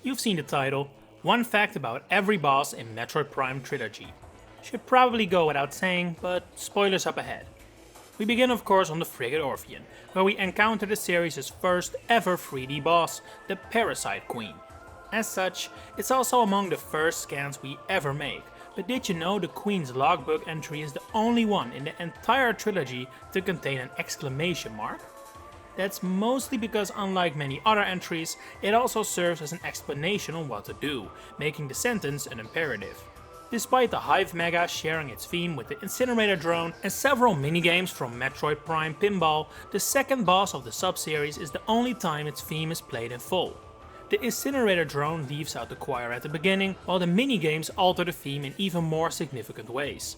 You've seen the title. One fact about every boss in Metroid Prime Trilogy. Should probably go without saying, but spoilers up ahead. We begin of course on the frigate Orpheon, where we encounter the series' first ever 3D boss, the Parasite Queen. As such, it's also among the first scans we ever make, but did you know the Queen's logbook entry is the only one in the entire trilogy to contain an exclamation mark? That's mostly because unlike many other entries, it also serves as an explanation on what to do, making the sentence an imperative. Despite the Hive Mega sharing its theme with the Incinerator Drone and several minigames from Metroid Prime Pinball, the second boss of the sub-series is the only time its theme is played in full. The Incinerator Drone leaves out the choir at the beginning, while the minigames alter the theme in even more significant ways.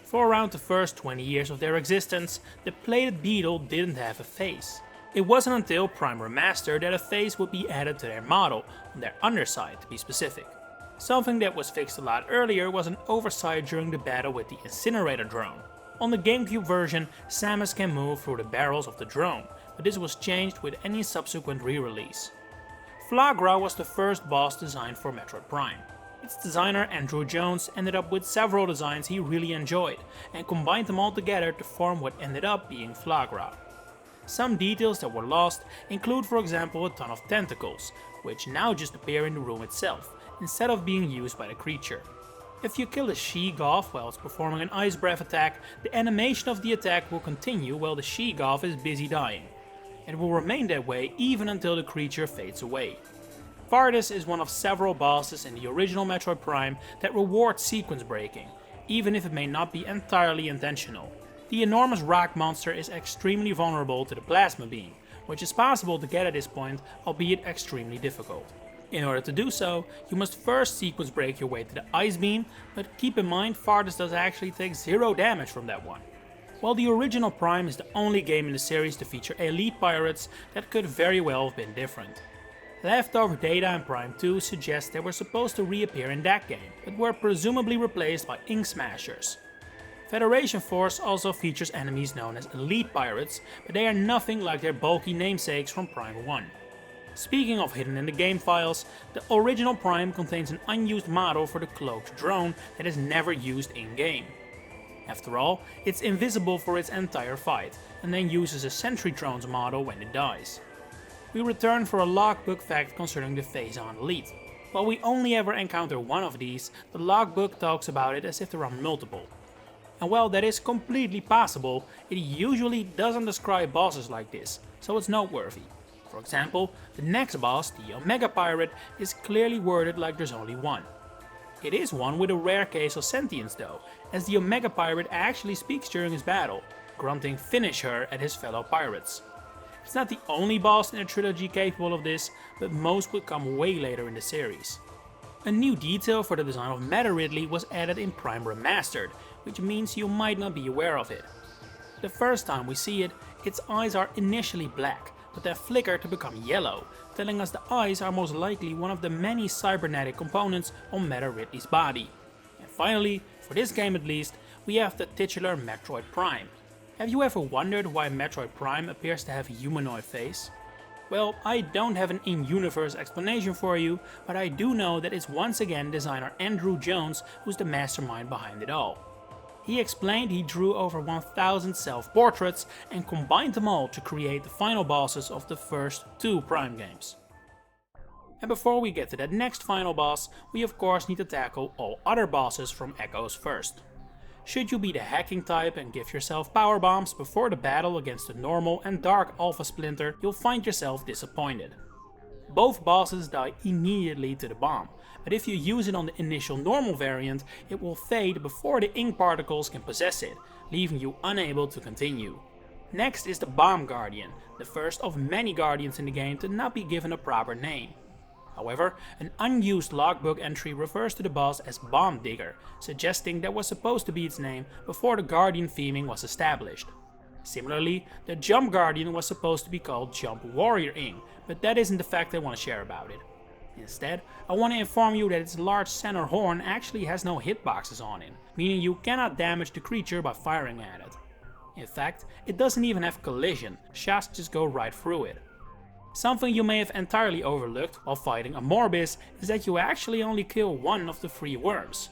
For around the first 20 years of their existence, the plated beetle didn't have a face. It wasn't until Prime Remaster that a face would be added to their model, on their underside to be specific. Something that was fixed a lot earlier was an oversight during the battle with the Incinerator Drone. On the GameCube version, Samus can move through the barrels of the drone, but this was changed with any subsequent re-release. Flagra was the first boss designed for Metroid Prime. Its designer Andrew Jones ended up with several designs he really enjoyed, and combined them all together to form what ended up being Flagra. Some details that were lost include for example a ton of tentacles, which now just appear in the room itself, instead of being used by the creature. If you kill a she-goth while it's performing an ice breath attack, the animation of the attack will continue while the she-goth is busy dying. It will remain that way even until the creature fades away. Vardis is one of several bosses in the original Metroid Prime that reward sequence breaking, even if it may not be entirely intentional. The enormous rock monster is extremely vulnerable to the plasma beam, which is possible to get at this point, albeit extremely difficult. In order to do so, you must first sequence break your way to the ice beam, but keep in mind Vardis does actually take 0 damage from that one. While the original Prime is the only game in the series to feature elite pirates, that could very well have been different. Leftover data in Prime 2 suggests they were supposed to reappear in that game, but were presumably replaced by Ink Smashers. Federation Force also features enemies known as elite pirates, but they are nothing like their bulky namesakes from Prime 1. Speaking of hidden in the game files, the original Prime contains an unused model for the cloaked drone that is never used in-game. After all, it's invisible for its entire fight, and then uses a Sentry Drone's model when it dies. We return for a logbook fact concerning the Phazon Elite. While we only ever encounter one of these, the logbook talks about it as if there are multiple. And while that is completely possible, it usually doesn't describe bosses like this, so it's noteworthy. For example, the next boss, the Omega Pirate, is clearly worded like there's only one. It is one with a rare case of sentience though, as the Omega Pirate actually speaks during his battle, grunting "finish her" at his fellow pirates. It's not the only boss in the trilogy capable of this, but most will come way later in the series. A new detail for the design of Meta Ridley was added in Prime Remastered, which means you might not be aware of it. The first time we see it, its eyes are initially black, but they flicker to become yellow, telling us the eyes are most likely one of the many cybernetic components on Meta Ridley's body. And finally, for this game at least, we have the titular Metroid Prime. Have you ever wondered why Metroid Prime appears to have a humanoid face? Well, I don't have an in-universe explanation for you, but I do know that it's once again designer Andrew Jones who's the mastermind behind it all. He explained he drew over 1000 self-portraits and combined them all to create the final bosses of the first 2 Prime games. And before we get to that next final boss, we of course need to tackle all other bosses from Echoes first. Should you be the hacking type and give yourself power bombs before the battle against the normal and dark Alpha Splinter, you'll find yourself disappointed. Both bosses die immediately to the bomb, but if you use it on the initial normal variant, it will fade before the ink particles can possess it, leaving you unable to continue. Next is the Bomb Guardian, the first of many guardians in the game to not be given a proper name. However, an unused logbook entry refers to the boss as Bomb Digger, suggesting that was supposed to be its name before the Guardian theming was established. Similarly, the Jump Guardian was supposed to be called Jump Warrior Ing, but that isn't the fact I want to share about it. Instead, I want to inform you that its large center horn actually has no hitboxes on it, meaning you cannot damage the creature by firing at it. In fact, it doesn't even have collision, shots just go right through it. Something you may have entirely overlooked while fighting Amorbis is that you actually only kill one of the 3 worms.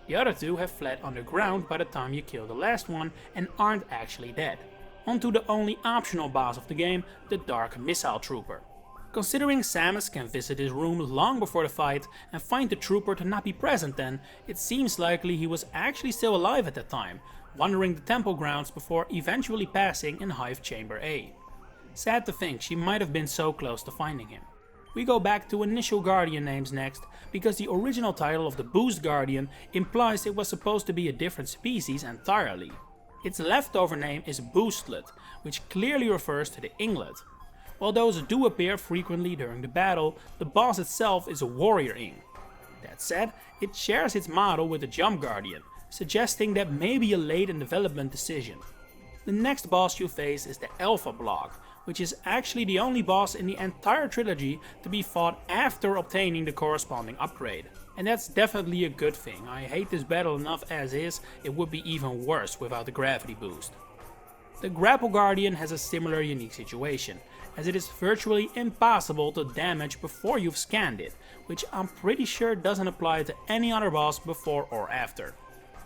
The other 2 have fled underground by the time you kill the last one and aren't actually dead. Onto the only optional boss of the game, the Dark Missile Trooper. Considering Samus can visit his room long before the fight and find the trooper to not be present then, it seems likely he was actually still alive at that time, wandering the temple grounds before eventually passing in Hive Chamber A. Sad to think she might have been so close to finding him. We go back to initial Guardian names next, because the original title of the Boost Guardian implies it was supposed to be a different species entirely. Its leftover name is Boostlet, which clearly refers to the Inglet. While those do appear frequently during the battle, the boss itself is a Warrior Ing. That said, it shares its model with the Jump Guardian, suggesting that may be a late in development decision. The next boss you face is the Alpha Block, which is actually the only boss in the entire trilogy to be fought after obtaining the corresponding upgrade. And that's definitely a good thing. I hate this battle enough as is, it would be even worse without the gravity boost. The Grapple Guardian has a similar unique situation, as it is virtually impossible to damage before you've scanned it, which I'm pretty sure doesn't apply to any other boss before or after.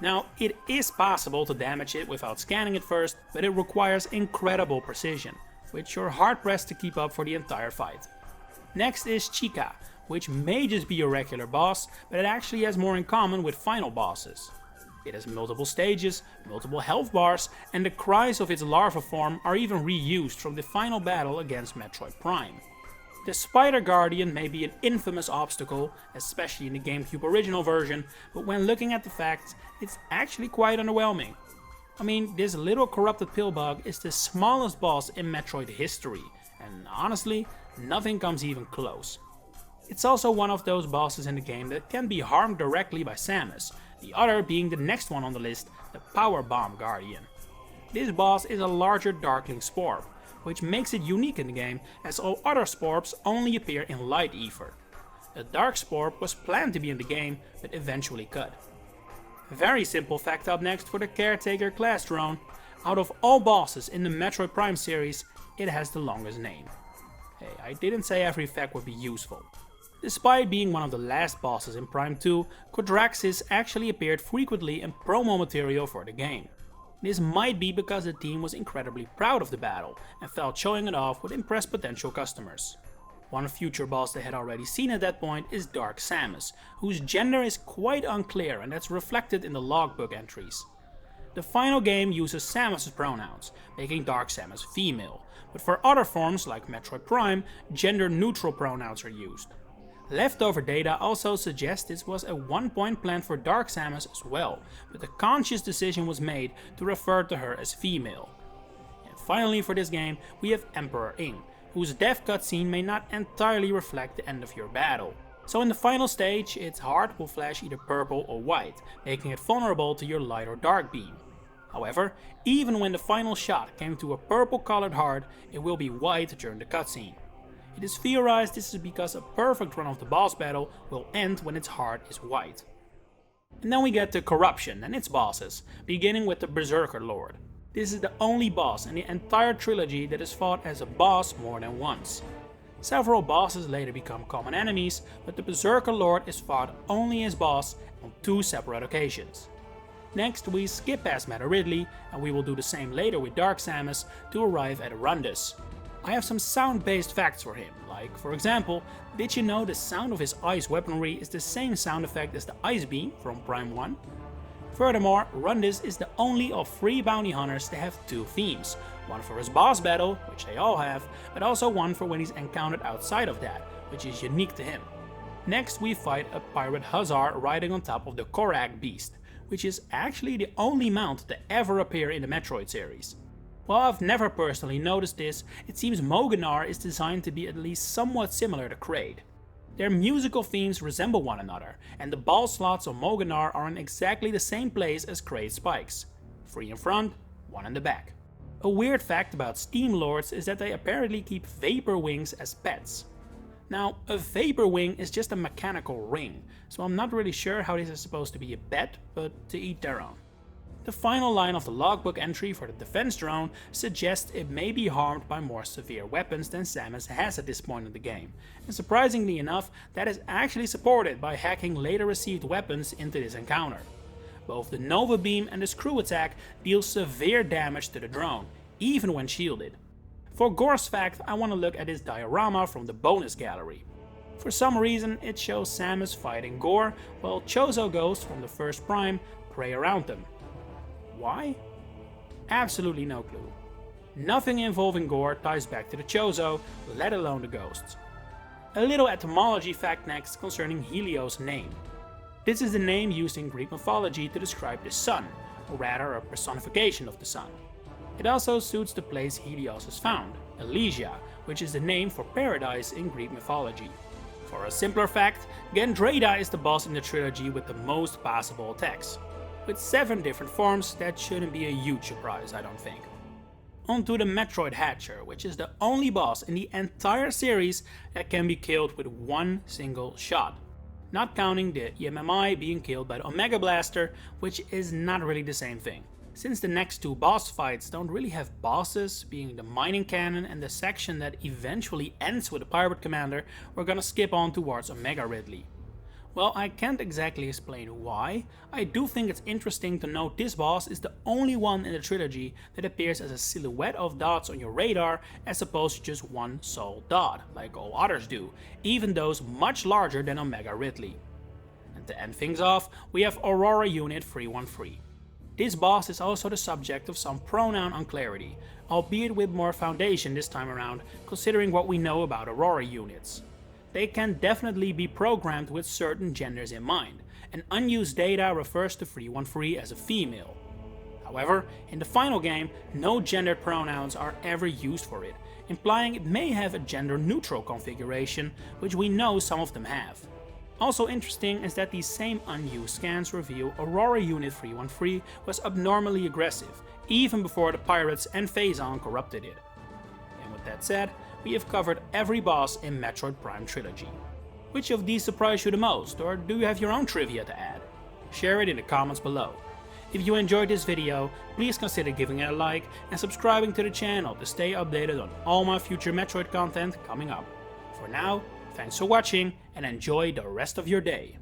Now, it is possible to damage it without scanning it first, but it requires incredible precision, which you're hard pressed to keep up for the entire fight. Next is Chica, which may just be a regular boss, but it actually has more in common with final bosses. It has multiple stages, multiple health bars, and the cries of its larva form are even reused from the final battle against Metroid Prime. The Spider Guardian may be an infamous obstacle, especially in the GameCube original version, but when looking at the facts, it's actually quite underwhelming. I mean, this little corrupted pillbug is the smallest boss in Metroid history, and honestly, nothing comes even close. It's also one of those bosses in the game that can be harmed directly by Samus, the other being the next one on the list, the Power Bomb Guardian. This boss is a larger Darkling Sporp, which makes it unique in the game as all other Sporps only appear in Light Ether. The Dark Sporp was planned to be in the game, but eventually cut. Very simple fact up next for the Caretaker class drone. Out of all bosses in the Metroid Prime series, it has the longest name. Hey, I didn't say every fact would be useful. Despite being one of the last bosses in Prime 2, Quadraxis actually appeared frequently in promo material for the game. This might be because the team was incredibly proud of the battle and felt showing it off would impress potential customers. One future boss they had already seen at that point is Dark Samus, whose gender is quite unclear and that's reflected in the logbook entries. The final game uses Samus' pronouns, making Dark Samus female, but for other forms like Metroid Prime, gender-neutral pronouns are used. Leftover data also suggests this was a one-point plan for Dark Samus as well, but a conscious decision was made to refer to her as female. And finally for this game, we have Emperor Ing, whose death cutscene may not entirely reflect the end of your battle. So in the final stage, its heart will flash either purple or white, making it vulnerable to your light or dark beam. However, even when the final shot came to a purple colored heart, it will be white during the cutscene. It is theorized this is because a perfect run of the boss battle will end when its heart is white. And then we get to Corruption and its bosses, beginning with the Berserker Lord. This is the only boss in the entire trilogy that is fought as a boss more than once. Several bosses later become common enemies, but the Berserker Lord is fought only as boss on 2 separate occasions. Next we skip past Meta Ridley, and we will do the same later with Dark Samus to arrive at Arundus. I have some sound-based facts for him, like for example, did you know the sound of his ice weaponry is the same sound effect as the Ice Beam from Prime 1? Furthermore, Arundus is the only of 3 bounty hunters to have 2 themes, one for his boss battle, which they all have, but also one for when he's encountered outside of that, which is unique to him. Next we fight a pirate hussar riding on top of the Korak Beast, which is actually the only mount to ever appear in the Metroid series. While I've never personally noticed this, it seems Moganar is designed to be at least somewhat similar to Kraid. Their musical themes resemble one another, and the ball slots on Moganar are in exactly the same place as Kraid's spikes. 3 in front, 1 in the back. A weird fact about Steam Lords is that they apparently keep Vapor Wings as pets. Now, a Vapor Wing is just a mechanical ring, so I'm not really sure how this is supposed to be a pet, but to each their own. The final line of the logbook entry for the defense drone suggests it may be harmed by more severe weapons than Samus has at this point in the game, and surprisingly enough, that is actually supported by hacking later received weapons into this encounter. Both the Nova Beam and the Screw Attack deal severe damage to the drone, even when shielded. For Gore's fact, I want to look at this diorama from the bonus gallery. For some reason, it shows Samus fighting Gore, while Chozo ghosts from the first Prime pray around them. Why? Absolutely no clue. Nothing involving Gore ties back to the Chozo, let alone the ghosts. A little etymology fact next concerning Helios' name. This is the name used in Greek mythology to describe the sun, or rather a personification of the sun. It also suits the place Helios is found, Elysia, which is the name for paradise in Greek mythology. For a simpler fact, Gendrada is the boss in the trilogy with the most passable attacks. With 7 different forms, that shouldn't be a huge surprise, I don't think. On to the Metroid Hatcher, which is the only boss in the entire series that can be killed with one single shot. Not counting the EMMI being killed by the Omega Blaster, which is not really the same thing. Since the next 2 boss fights don't really have bosses, being the mining cannon and the section that eventually ends with the Pirate Commander, we're gonna skip on towards Omega Ridley. Well, I can't exactly explain why. I do think it's interesting to note this boss is the only one in the trilogy that appears as a silhouette of dots on your radar as opposed to just one sole dot, like all others do, even those much larger than Omega Ridley. And to end things off, we have Aurora Unit 313. This boss is also the subject of some pronoun unclarity, albeit with more foundation this time around, considering what we know about Aurora units. They can definitely be programmed with certain genders in mind, and unused data refers to 313 as a female. However, in the final game, no gendered pronouns are ever used for it, implying it may have a gender-neutral configuration, which we know some of them have. Also interesting is that these same unused scans reveal Aurora Unit 313 was abnormally aggressive, even before the pirates and Phazon corrupted it. And with that said, we have covered every boss in Metroid Prime Trilogy. Which of these surprised you the most, or do you have your own trivia to add? Share it in the comments below. If you enjoyed this video, please consider giving it a like and subscribing to the channel to stay updated on all my future Metroid content coming up. For now, thanks for watching and enjoy the rest of your day.